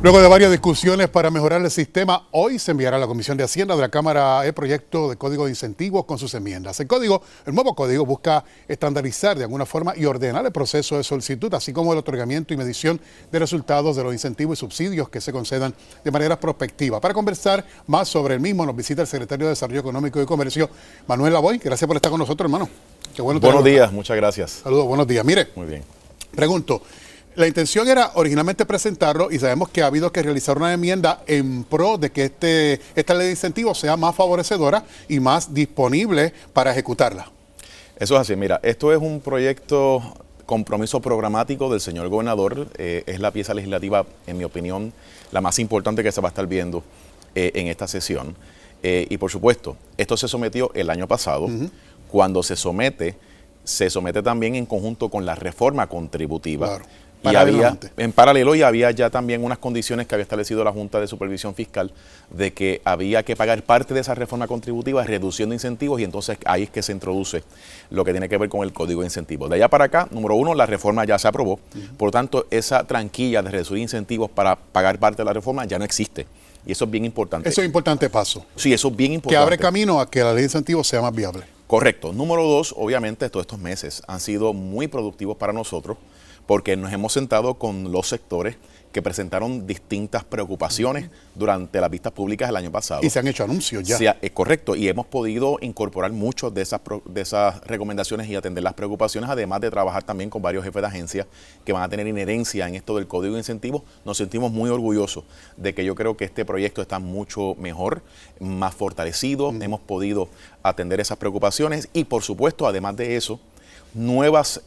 Luego de varias discusiones para mejorar el sistema, hoy se enviará a la Comisión de Hacienda de la Cámara el proyecto de Código de Incentivos con sus enmiendas. El nuevo código busca estandarizar de alguna forma y ordenar el proceso de solicitud, así como el otorgamiento y medición de resultados de los incentivos y subsidios que se concedan de manera prospectiva. Para conversar más sobre el mismo, nos visita el secretario de Desarrollo Económico y Comercio, Manuel Lavoy. Gracias por estar con nosotros, hermano. Qué bueno. Buenos días, muchas gracias. Saludos, buenos días. Mire, muy bien. Pregunto. La intención era originalmente presentarlo y sabemos que ha habido que realizar una enmienda en pro de que esta ley de incentivos sea más favorecedora y más disponible para ejecutarla. Eso es así. Mira, esto es un proyecto compromiso programático del señor gobernador. Es la pieza legislativa, en mi opinión, la más importante que se va a estar viendo en esta sesión. Y por supuesto, esto se sometió el año pasado. Cuando se somete también en conjunto con la reforma contributiva. Claro. Y había, en paralelo, y había ya también unas condiciones que había establecido la Junta de Supervisión Fiscal de que había que pagar parte de esa reforma contributiva reduciendo incentivos, y entonces ahí es que se introduce lo que tiene que ver con el Código de Incentivos. De allá para acá, número uno, la reforma ya se aprobó, por lo tanto, esa tranquilla de reducir incentivos para pagar parte de la reforma ya no existe. Y eso es bien importante. Eso es un importante paso. Sí, eso es bien importante. Que abre camino a que la ley de incentivos sea más viable. Correcto. Número dos, obviamente, todos estos meses han sido muy productivos para nosotros, porque nos hemos sentado con los sectores que presentaron distintas preocupaciones durante las vistas públicas el año pasado. Y se han hecho anuncios ya. Sí, es correcto, y hemos podido incorporar muchas de esas recomendaciones y atender las preocupaciones, además de trabajar también con varios jefes de agencia que van a tener inherencia en esto del Código de Incentivos. Nos sentimos muy orgullosos de que yo creo que este proyecto está mucho mejor, más fortalecido. Hemos podido atender esas preocupaciones y, por supuesto, además de eso, nuevos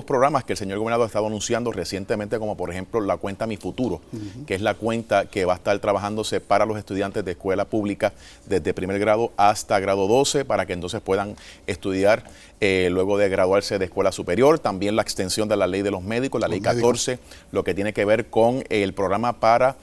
programas que el señor gobernador ha estado anunciando recientemente, como por ejemplo la cuenta Mi Futuro, que es la cuenta que va a estar trabajándose para los estudiantes de escuela pública desde primer grado hasta grado 12, para que entonces puedan estudiar luego de graduarse de escuela superior. También la extensión de la ley de los médicos, la ley 14, lo que tiene que ver con el programa para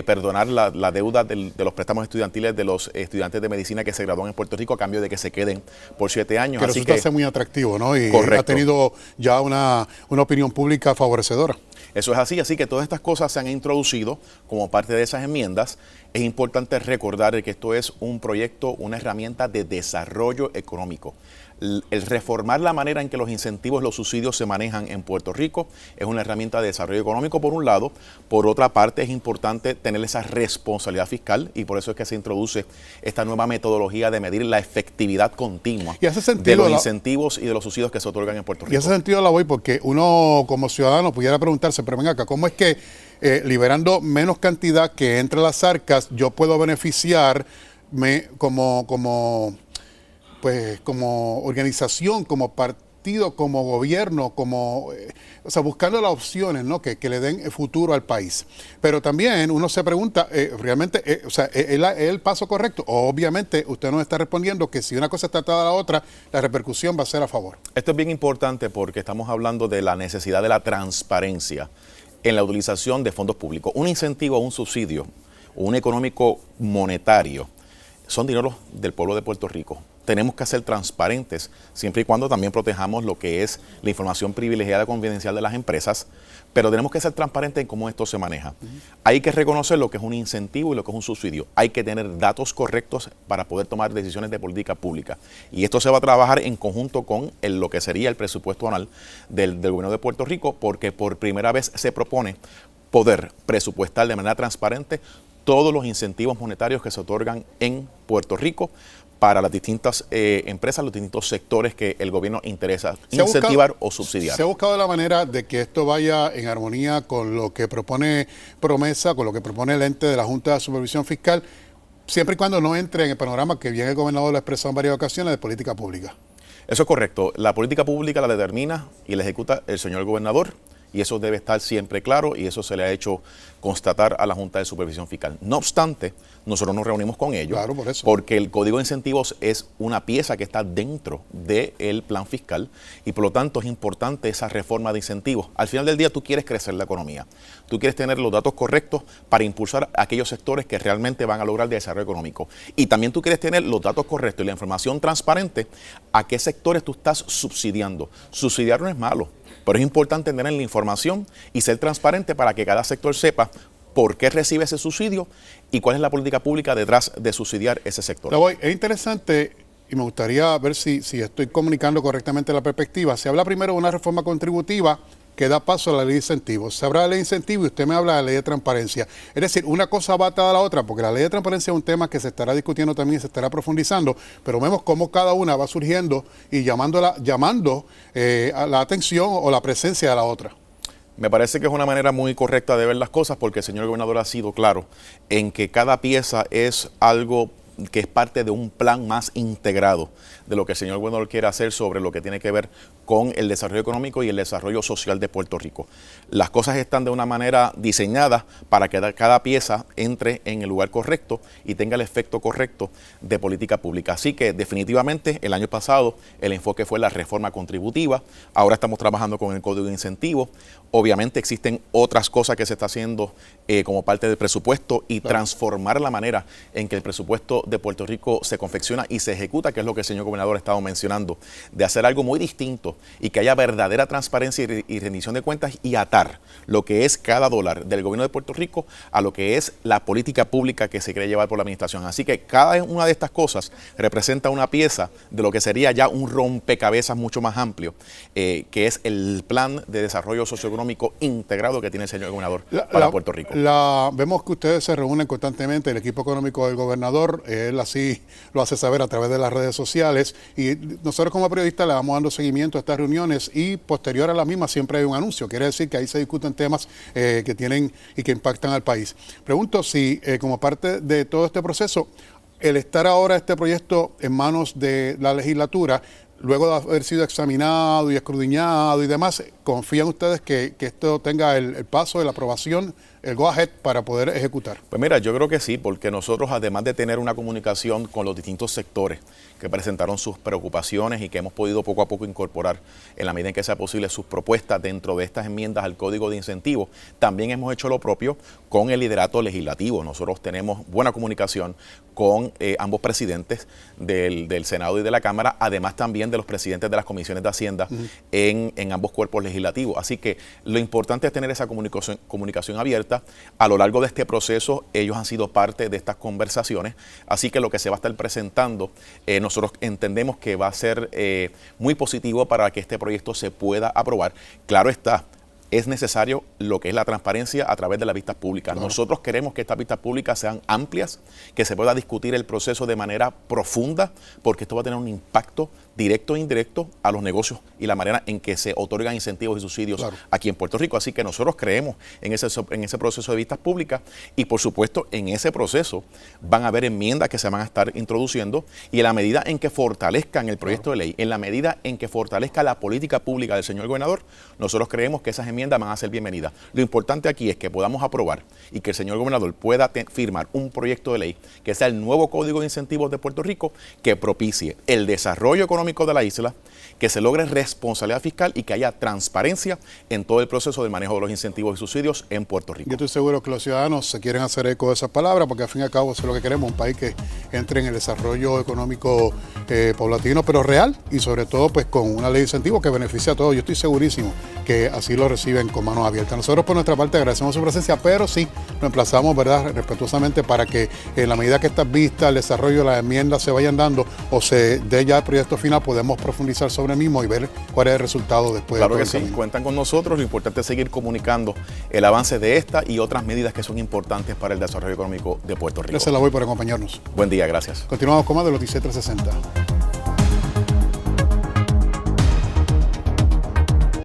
perdonar la deuda de los préstamos estudiantiles de los estudiantes de medicina que se gradúan en Puerto Rico a cambio de que se queden por 7 años. Que resulta ser muy atractivo, ¿no? Y correcto. Ha tenido ya una opinión pública favorecedora. Eso es así que todas estas cosas se han introducido como parte de esas enmiendas. Es importante recordar que esto es un proyecto, una herramienta de desarrollo económico. El reformar la manera en que los incentivos, los subsidios se manejan en Puerto Rico es una herramienta de desarrollo económico por un lado. Por otra parte, es importante tener esa responsabilidad fiscal, y por eso es que se introduce esta nueva metodología de medir la efectividad continua de los incentivos y de los subsidios que se otorgan en Puerto Rico. Y ese sentido la voy porque uno como ciudadano pudiera preguntarse, pero ven acá, ¿cómo es que liberando menos cantidad que entre las arcas yo puedo beneficiarme como organización, como partido, como gobierno, buscando las opciones, ¿no? que le den futuro al país? Pero también uno se pregunta, realmente, ¿es el paso correcto? Obviamente usted nos está respondiendo que si una cosa está atada a la otra, la repercusión va a ser a favor. Esto es bien importante porque estamos hablando de la necesidad de la transparencia en la utilización de fondos públicos. Un incentivo, un subsidio, un económico monetario, son dineros del pueblo de Puerto Rico. Tenemos que ser transparentes, siempre y cuando también protejamos lo que es la información privilegiada confidencial de las empresas, pero tenemos que ser transparentes en cómo esto se maneja. Hay que reconocer lo que es un incentivo y lo que es un subsidio. Hay que tener datos correctos para poder tomar decisiones de política pública. Y esto se va a trabajar en conjunto con lo que sería el presupuesto anual del gobierno de Puerto Rico, porque por primera vez se propone poder presupuestar de manera transparente todos los incentivos monetarios que se otorgan en Puerto Rico para las distintas empresas, los distintos sectores que el gobierno interesa incentivar o subsidiar. ¿Se ha buscado la manera de que esto vaya en armonía con lo que propone Promesa, con lo que propone el ente de la Junta de Supervisión Fiscal, siempre y cuando no entre en el panorama que bien el gobernador lo ha expresado en varias ocasiones de política pública? Eso es correcto. La política pública la determina y la ejecuta el señor gobernador, y eso debe estar siempre claro, y eso se le ha hecho constatar a la Junta de Supervisión Fiscal. No obstante, nosotros nos reunimos con ellos, claro, por eso, porque el Código de Incentivos es una pieza que está dentro del plan fiscal, y por lo tanto es importante esa reforma de incentivos. Al final del día tú quieres crecer la economía, tú quieres tener los datos correctos para impulsar a aquellos sectores que realmente van a lograr el desarrollo económico, y también tú quieres tener los datos correctos y la información transparente a qué sectores tú estás subsidiando. Subsidiar no es malo, pero es importante tener la información y ser transparente para que cada sector sepa por qué recibe ese subsidio y cuál es la política pública detrás de subsidiar ese sector. Es interesante y me gustaría ver si estoy comunicando correctamente la perspectiva. Se habla primero de una reforma contributiva que da paso a la ley de incentivos. Se habla de la ley de incentivos y usted me habla de la ley de transparencia. Es decir, una cosa va atada a la otra, porque la ley de transparencia es un tema que se estará discutiendo también, se estará profundizando, pero vemos cómo cada una va surgiendo y llamando a la atención o la presencia de la otra. Me parece que es una manera muy correcta de ver las cosas porque el señor gobernador ha sido claro en que cada pieza es algo que es parte de un plan más integrado de lo que el señor gobernador quiere hacer sobre lo que tiene que ver con el desarrollo económico y el desarrollo social de Puerto Rico. Las cosas están de una manera diseñada para que cada pieza entre en el lugar correcto y tenga el efecto correcto de política pública. Así que definitivamente el año pasado el enfoque fue la reforma contributiva, ahora estamos trabajando con el Código de Incentivos. Obviamente existen otras cosas que se está haciendo como parte del presupuesto y transformar la manera en que el presupuesto de Puerto Rico se confecciona y se ejecuta, que es lo que el señor gobernador ha estado mencionando, de hacer algo muy distinto y que haya verdadera transparencia y rendición de cuentas y atar lo que es cada dólar del gobierno de Puerto Rico a lo que es la política pública que se quiere llevar por la administración. Así que cada una de estas cosas representa una pieza de lo que sería ya un rompecabezas mucho más amplio, que es el plan de desarrollo socioeconómico integrado que tiene el señor gobernador para Puerto Rico. Vemos que ustedes se reúnen constantemente, el equipo económico del gobernador, él así lo hace saber a través de las redes sociales y nosotros como periodistas le vamos dando seguimiento a estas reuniones y posterior a las mismas siempre hay un anuncio, quiere decir que ahí se discuten temas que tienen y que impactan al país. Pregunto si como parte de todo este proceso, el estar ahora este proyecto en manos de la legislatura, luego de haber sido examinado y escudriñado y demás, ¿confían ustedes que esto tenga el paso de la aprobación, el go ahead para poder ejecutar? Pues mira, yo creo que sí, porque nosotros además de tener una comunicación con los distintos sectores que presentaron sus preocupaciones y que hemos podido poco a poco incorporar en la medida en que sea posible sus propuestas dentro de estas enmiendas al Código de Incentivos, también hemos hecho lo propio con el liderato legislativo. Nosotros tenemos buena comunicación con ambos presidentes del Senado y de la Cámara, además también de los presidentes de las comisiones de Hacienda en ambos cuerpos legislativos. Así que lo importante es tener esa comunicación abierta. A lo largo de este proceso, ellos han sido parte de estas conversaciones, así que lo que se va a estar presentando, nosotros entendemos que va a ser muy positivo para que este proyecto se pueda aprobar. Claro está, es necesario lo que es la transparencia a través de las vistas públicas. Claro. Nosotros queremos que estas vistas públicas sean amplias, que se pueda discutir el proceso de manera profunda, porque esto va a tener un impacto directo e indirecto a los negocios y la manera en que se otorgan incentivos y subsidios aquí en Puerto Rico. Así que nosotros creemos en ese proceso de vistas públicas y por supuesto en ese proceso van a haber enmiendas que se van a estar introduciendo y en la medida en que fortalezcan el proyecto de ley, en la medida en que fortalezca la política pública del señor gobernador, nosotros creemos que esas enmiendas van a ser bienvenidas. Lo importante aquí es que podamos aprobar y que el señor gobernador pueda firmar un proyecto de ley que sea el nuevo Código de Incentivos de Puerto Rico que propicie el desarrollo económico de la isla, que se logre responsabilidad fiscal y que haya transparencia en todo el proceso de manejo de los incentivos y subsidios en Puerto Rico. Yo estoy seguro que los ciudadanos se quieren hacer eco de esas palabras porque al fin y al cabo eso es lo que queremos, un país que entre en el desarrollo económico paulatino pero real y sobre todo pues con una ley de incentivos que beneficia a todos. Yo estoy segurísimo que así lo reciben con manos abiertas. Nosotros por nuestra parte agradecemos su presencia, pero sí lo emplazamos, ¿verdad?, respetuosamente para que en la medida que estas vistas, el desarrollo, las enmiendas se vayan dando o se dé ya el proyecto final, podemos profundizar sobre el mismo y ver cuál es el resultado después. Claro que sí, cuentan con nosotros. Lo importante es seguir comunicando el avance de esta y otras medidas que son importantes para el desarrollo económico de Puerto Rico. Gracias, la voy por acompañarnos. Buen día, gracias. Continuamos con más de Noticias 360.